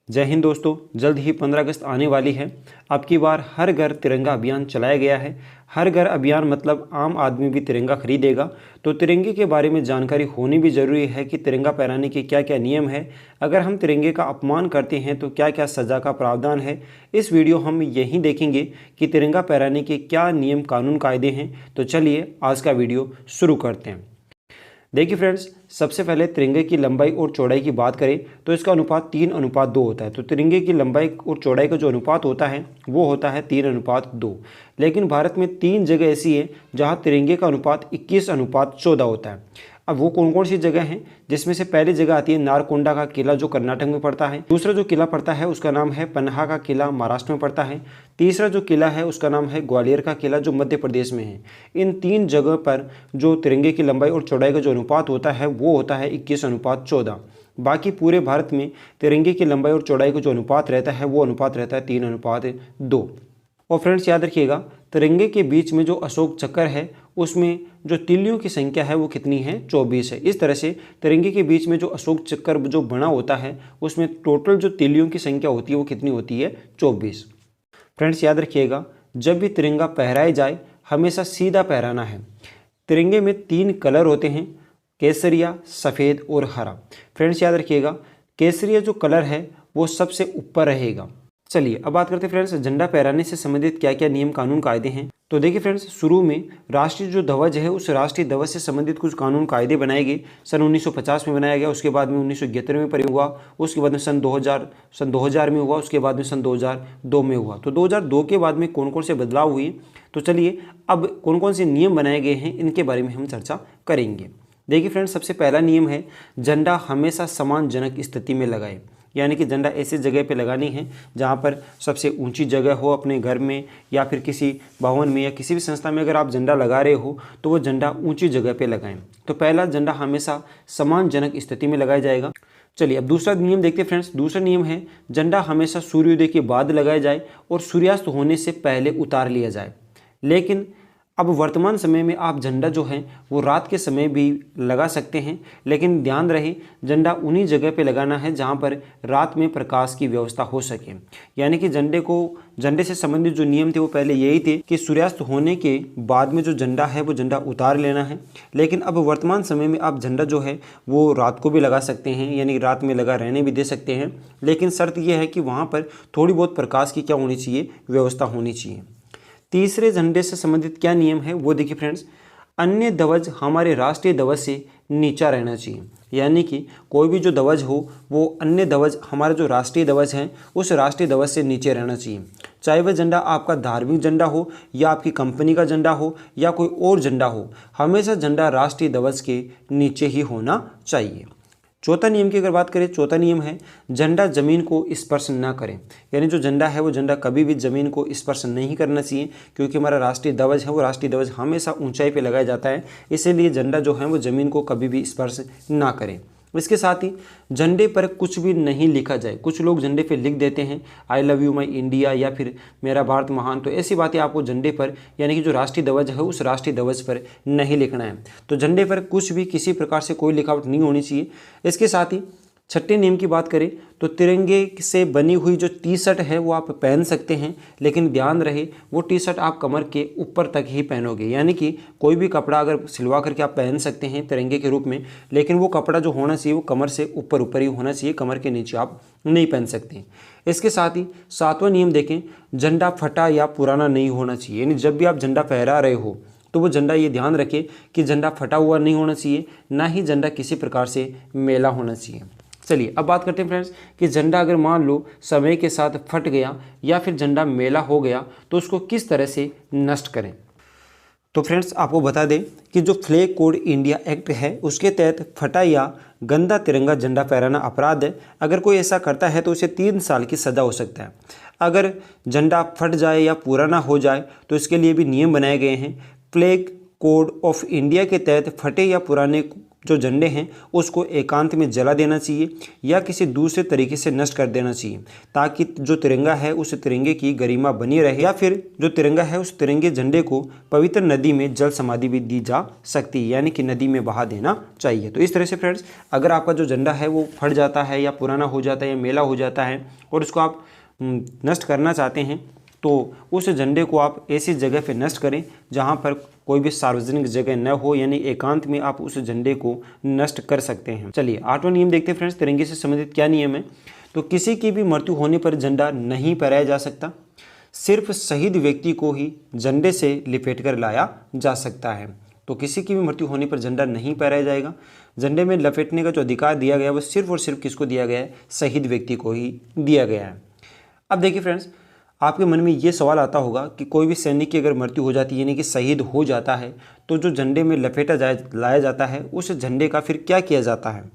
जय हिंद दोस्तों। जल्द ही 15 अगस्त आने वाली है। अब की बार हर घर तिरंगा अभियान चलाया गया है। हर घर अभियान मतलब आम आदमी भी तिरंगा खरीदेगा। तो तिरंगे के बारे में जानकारी होनी भी ज़रूरी है कि तिरंगा फहराने के क्या क्या नियम है। अगर हम तिरंगे का अपमान करते हैं तो क्या क्या सज़ा का प्रावधान है। इस वीडियो हम यही देखेंगे कि तिरंगा फहराने के क्या नियम कानून कायदे हैं। तो चलिए आज का वीडियो शुरू करते हैं। देखिए फ्रेंड्स, सबसे पहले तिरंगे की लंबाई और चौड़ाई की बात करें तो इसका अनुपात 3:2 होता है। तो तिरंगे की लंबाई और चौड़ाई का जो अनुपात होता है वो होता है 3:2। लेकिन भारत में 3 जगह ऐसी है जहां तिरंगे का अनुपात 21:14 होता है। अब वो कौन कौन सी जगह हैं, जिसमें से पहली जगह आती है नारकोंडा का किला जो कर्नाटक में पड़ता है। दूसरा जो किला पड़ता है उसका नाम है पन्हा का किला, महाराष्ट्र में पड़ता है। तीसरा जो किला है उसका नाम है ग्वालियर का किला जो मध्य प्रदेश में है। इन 3 जगह पर जो तिरंगे की लंबाई और चौड़ाई का जो अनुपात होता है वो होता है 21:14। बाकी पूरे भारत में तिरंगे की लंबाई और चौड़ाई का जो अनुपात रहता है वो अनुपात रहता है 3:2। और फ्रेंड्स याद रखिएगा, तिरंगे के बीच में जो अशोक चक्र है उसमें जो तिल्लियों की संख्या है वो कितनी है, 24 है। इस तरह से तिरंगे के बीच में जो अशोक चक्र जो बना होता है उसमें टोटल जो तिल्लियों की संख्या होती है वो कितनी होती है, 24। फ्रेंड्स याद रखिएगा, जब भी तिरंगा फहराया जाए हमेशा सीधा फहराना है। तिरंगे में 3 कलर होते हैं, केसरिया, सफ़ेद और हरा। फ्रेंड्स याद रखिएगा, केसरिया जो कलर है वो सबसे ऊपर रहेगा। चलिए अब बात करते हैं फ्रेंड्स, झंडा फहराने से संबंधित क्या क्या नियम कानून कायदे हैं। तो देखिए फ्रेंड्स, शुरू में राष्ट्रीय जो ध्वज है उस राष्ट्रीय ध्वज से संबंधित कुछ कानून कायदे बनाए गए। सन 1950 में बनाया गया, उसके बाद में 1971 में प्रयोग हुआ, उसके बाद में सन 2000 में हुआ, उसके बाद में सन 2002 में हुआ। तो 2002 के बाद में कौन कौन से बदलाव हुए, तो चलिए अब कौन कौन से नियम बनाए गए हैं इनके बारे में हम चर्चा करेंगे। देखिए फ्रेंड्स, सबसे पहला नियम है झंडा हमेशा सम्मानजनक स्थिति में लगाए। यानी कि झंडा ऐसी जगह पे लगानी है जहाँ पर सबसे ऊंची जगह हो। अपने घर में या फिर किसी भवन में या किसी भी संस्था में अगर आप झंडा लगा रहे हो तो वो झंडा ऊंची जगह पे लगाएं। तो पहला, झंडा हमेशा सम्मानजनक स्थिति में लगाया जाएगा। चलिए अब दूसरा नियम देखते हैं फ्रेंड्स। दूसरा नियम है झंडा हमेशा सूर्योदय के बाद लगाया जाए और सूर्यास्त होने से पहले उतार लिया जाए। लेकिन अब वर्तमान समय में आप झंडा जो है वो रात के समय भी लगा सकते हैं, लेकिन ध्यान रहे झंडा उन्हीं जगह पे लगाना है जहां पर रात में प्रकाश की व्यवस्था हो सके। यानी कि झंडे से संबंधित जो नियम थे वो पहले यही थे कि सूर्यास्त होने के बाद में जो झंडा है वो झंडा उतार लेना है। लेकिन अब वर्तमान समय में आप झंडा जो है वो रात को भी लगा सकते हैं, यानी रात में लगा रहने भी दे सकते हैं। लेकिन शर्त यह है कि वहाँ पर थोड़ी बहुत प्रकाश की क्या होनी चाहिए, व्यवस्था होनी चाहिए। तीसरे झंडे से संबंधित क्या नियम है वो देखिए फ्रेंड्स, अन्य ध्वज हमारे राष्ट्रीय ध्वज से नीचा रहना चाहिए। यानी कि कोई भी जो ध्वज हो वो अन्य ध्वज, हमारा जो राष्ट्रीय ध्वज है उस राष्ट्रीय ध्वज से नीचे रहना चाहिए। चाहे वह झंडा आपका धार्मिक झंडा हो या आपकी कंपनी का झंडा हो या कोई और झंडा हो, हमेशा झंडा राष्ट्रीय ध्वज के नीचे ही होना चाहिए। चौथा नियम की अगर बात करें, चौथा नियम है झंडा जमीन को स्पर्श ना करें। यानी जो झंडा है वो झंडा कभी भी जमीन को स्पर्श नहीं करना चाहिए, क्योंकि हमारा राष्ट्रीय ध्वज है वो राष्ट्रीय ध्वज हमेशा ऊंचाई पे लगाया जाता है। इसीलिए झंडा जो है वो जमीन को कभी भी स्पर्श ना करें। इसके साथ ही झंडे पर कुछ भी नहीं लिखा जाए। कुछ लोग झंडे पे लिख देते हैं I love you my India या फिर मेरा भारत महान। तो ऐसी बातें आपको झंडे पर, यानी कि जो राष्ट्रीय ध्वज है उस राष्ट्रीय ध्वज पर नहीं लिखना है। तो झंडे पर कुछ भी किसी प्रकार से कोई लिखावट नहीं होनी चाहिए। इसके साथ ही छठे नियम की बात करें तो तिरंगे से बनी हुई जो टी शर्ट है वो आप पहन सकते हैं, लेकिन ध्यान रहे वो टी शर्ट आप कमर के ऊपर तक ही पहनोगे। यानी कि कोई भी कपड़ा अगर सिलवा करके आप पहन सकते हैं तिरंगे के रूप में, लेकिन वो कपड़ा जो होना चाहिए वो कमर से ऊपर ही होना चाहिए, कमर के नीचे आप नहीं पहन सकते। इसके साथ ही 7वां नियम देखें, झंडा फटा या पुराना नहीं होना चाहिए। यानी जब भी आप झंडा फहरा रहे हो तो वो झंडा ये ध्यान रखें कि झंडा फटा हुआ नहीं होना चाहिए, ना ही झंडा किसी प्रकार से मेला होना चाहिए। चलिए अब बात करते हैं फ्रेंड्स कि झंडा अगर मान लो समय के साथ फट गया या फिर झंडा मेला हो गया तो उसको किस तरह से नष्ट करें। तो फ्रेंड्स आपको बता दें कि जो फ्लैग कोड इंडिया एक्ट है उसके तहत फटा या गंदा तिरंगा झंडा फहराना अपराध है। अगर कोई ऐसा करता है तो उसे 3 साल की सज़ा हो सकता है। अगर झंडा फट जाए या पुराना हो जाए तो इसके लिए भी नियम बनाए गए हैं। फ्लैग कोड ऑफ इंडिया के तहत फटे या पुराने जो झंडे हैं उसको एकांत में जला देना चाहिए या किसी दूसरे तरीके से नष्ट कर देना चाहिए, ताकि जो तिरंगा है उस तिरंगे की गरिमा बनी रहे, या फिर जो तिरंगा है उस तिरंगे झंडे को पवित्र नदी में जल समाधि भी दी जा सकती है, यानी कि नदी में बहा देना चाहिए। तो इस तरह से फ्रेंड्स, अगर आपका जो झंडा है वो फट जाता है या पुराना हो जाता है या मैला हो जाता है और उसको आप नष्ट करना चाहते हैं, तो उस झंडे को आप ऐसी जगह पे नष्ट करें जहाँ पर कोई भी सार्वजनिक जगह न हो, यानी एकांत में आप उस झंडे को नष्ट कर सकते हैं। चलिए 8वां नियम देखते हैं फ्रेंड्स, तिरंगे से संबंधित क्या नियम है। तो किसी की भी मृत्यु होने पर झंडा नहीं फहराया जा सकता, सिर्फ शहीद व्यक्ति को ही झंडे से लिपेट कर लाया जा सकता है। तो किसी की भी मृत्यु होने पर झंडा नहीं फहराया जाएगा। झंडे में लपेटने का जो अधिकार दिया गया है वो सिर्फ और सिर्फ किसको दिया गया है, शहीद व्यक्ति को ही दिया गया है। अब देखिए फ्रेंड्स, आपके मन में ये सवाल आता होगा कि कोई भी सैनिक की अगर मृत्यु हो जाती है, यानी कि शहीद हो जाता है, तो जो झंडे में लाया जाता है उस झंडे का फिर क्या किया जाता है।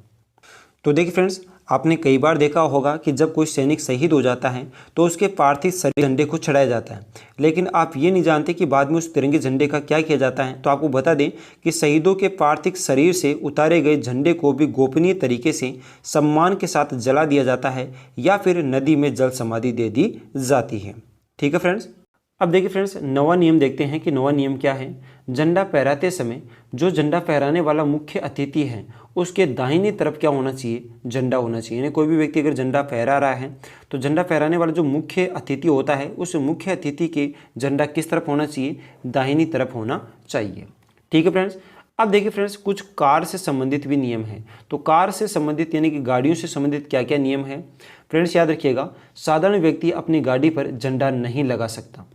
तो देखिए फ्रेंड्स, आपने कई बार देखा होगा कि जब कोई सैनिक शहीद हो जाता है तो उसके पार्थिव शरीर झंडे को चढ़ाया जाता है, लेकिन आप ये नहीं जानते कि बाद में उस तिरंगे झंडे का क्या किया जाता है। तो आपको बता दें कि शहीदों के पार्थिव शरीर से उतारे गए झंडे को भी गोपनीय तरीके से सम्मान के साथ जला दिया जाता है या फिर नदी में जल समाधि दे दी जाती है। ठीक है फ्रेंड्स। अब देखिए फ्रेंड्स, 9वां नियम देखते हैं कि 9वां नियम क्या है। झंडा फहराते समय जो झंडा फहराने वाला मुख्य अतिथि है उसके दाहिनी तरफ क्या होना चाहिए, झंडा होना चाहिए। यानी कोई भी व्यक्ति अगर झंडा फहरा रहा है तो झंडा फहराने वाला जो मुख्य अतिथि होता है उस मुख्य अतिथि के झंडा किस तरफ होना चाहिए, दाहिनी तरफ होना चाहिए। ठीक है फ्रेंड्स। अब देखिए फ्रेंड्स, कुछ कार से संबंधित भी नियम है। तो कार से संबंधित यानी कि गाड़ियों से संबंधित क्या क्या नियम है फ्रेंड्स, याद रखिएगा। साधारण व्यक्ति अपनी गाड़ी पर झंडा नहीं लगा सकता।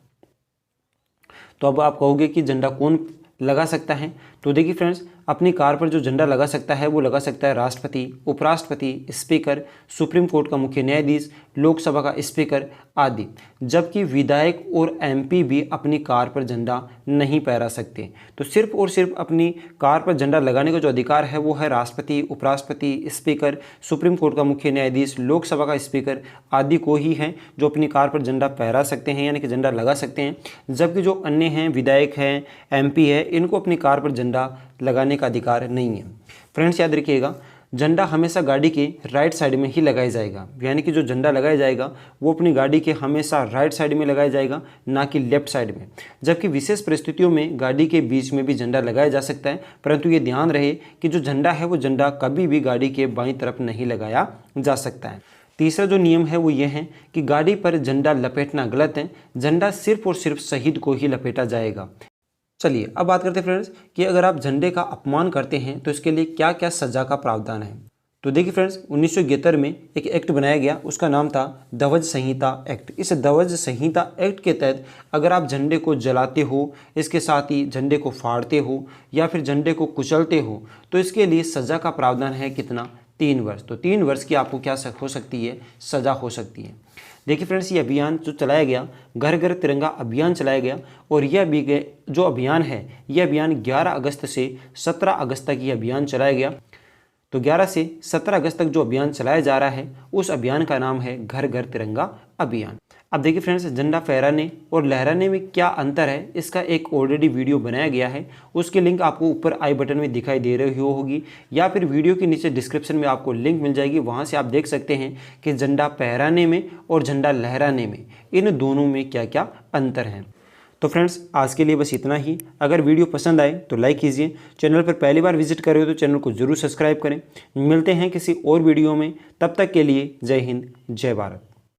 तो अब आप कहोगे कि झंडा कौन लगा सकता है। तो देखिए फ्रेंड्स, अपनी कार पर जो झंडा लगा सकता है वो लगा सकता है राष्ट्रपति, उपराष्ट्रपति, स्पीकर, सुप्रीम कोर्ट का मुख्य न्यायाधीश, लोकसभा का स्पीकर आदि। जबकि विधायक और एमपी भी अपनी कार पर झंडा नहीं फहरा सकते। तो सिर्फ और सिर्फ अपनी कार पर झंडा लगाने का जो अधिकार है वो है राष्ट्रपति, उपराष्ट्रपति, स्पीकर, सुप्रीम कोर्ट का मुख्य न्यायाधीश, लोकसभा का स्पीकर आदि को ही है जो अपनी कार पर झंडा फहरा सकते हैं, यानी कि झंडा लगा सकते हैं। जबकि जो अन्य हैं, विधायक हैं, एमपी है, इनको अपनी कार पर झंडा लगाने का अधिकार नहीं है। फ्रेंड्स याद रखिएगा, झंडा हमेशा गाड़ी के राइट साइड में ही लगाया जाएगा, यानी कि जो झंडा लगाया जाएगा वो अपनी गाड़ी के हमेशा राइट साइड में लगाया जाएगा, ना कि लेफ्ट साइड में। जबकि विशेष परिस्थितियों में गाड़ी के बीच में भी झंडा लगाया जा सकता है, परंतु ये ध्यान रहे कि जो झंडा है वो झंडा कभी भी गाड़ी के बाईं तरफ नहीं लगाया जा सकता है। तीसरा जो नियम है वो ये है कि गाड़ी पर झंडा लपेटना गलत है। झंडा सिर्फ और सिर्फ शहीद को ही लपेटा जाएगा। चलिए अब बात करते हैं फ्रेंड्स कि अगर आप झंडे का अपमान करते हैं तो इसके लिए क्या क्या सज़ा का प्रावधान है। तो देखिए फ्रेंड्स, 1971 में एक एक्ट बनाया गया, उसका नाम था ध्वज संहिता एक्ट। इस ध्वज संहिता एक्ट के तहत अगर आप झंडे को जलाते हो, इसके साथ ही झंडे को फाड़ते हो या फिर झंडे को कुचलते हो, तो इसके लिए सज़ा का प्रावधान है कितना, 3 वर्ष। तो 3 वर्ष की आपको क्या हो सकती है, सज़ा हो सकती है। देखिए फ्रेंड्स, ये अभियान जो चलाया गया, घर घर तिरंगा अभियान चलाया गया, और यह जो अभियान है ये अभियान 11 अगस्त से 17 अगस्त तक ये अभियान चलाया गया। तो 11 से 17 अगस्त तक जो अभियान चलाया जा रहा है उस अभियान का नाम है घर घर तिरंगा अभियान। अब देखिए फ्रेंड्स, झंडा फहराने और लहराने में क्या अंतर है, इसका एक ऑलरेडी वीडियो बनाया गया है। उसकी लिंक आपको ऊपर आई बटन में दिखाई दे रही होगी या फिर वीडियो के नीचे डिस्क्रिप्शन में आपको लिंक मिल जाएगी, वहाँ से आप देख सकते हैं कि झंडा फहराने में और झंडा लहराने में इन दोनों में क्या क्या अंतर हैं। तो फ्रेंड्स, आज के लिए बस इतना ही। अगर वीडियो पसंद आए तो लाइक कीजिए। चैनल पर पहली बार विजिट कर रहे हो तो चैनल को जरूर सब्सक्राइब करें। मिलते हैं किसी और वीडियो में, तब तक के लिए जय हिंद, जय भारत।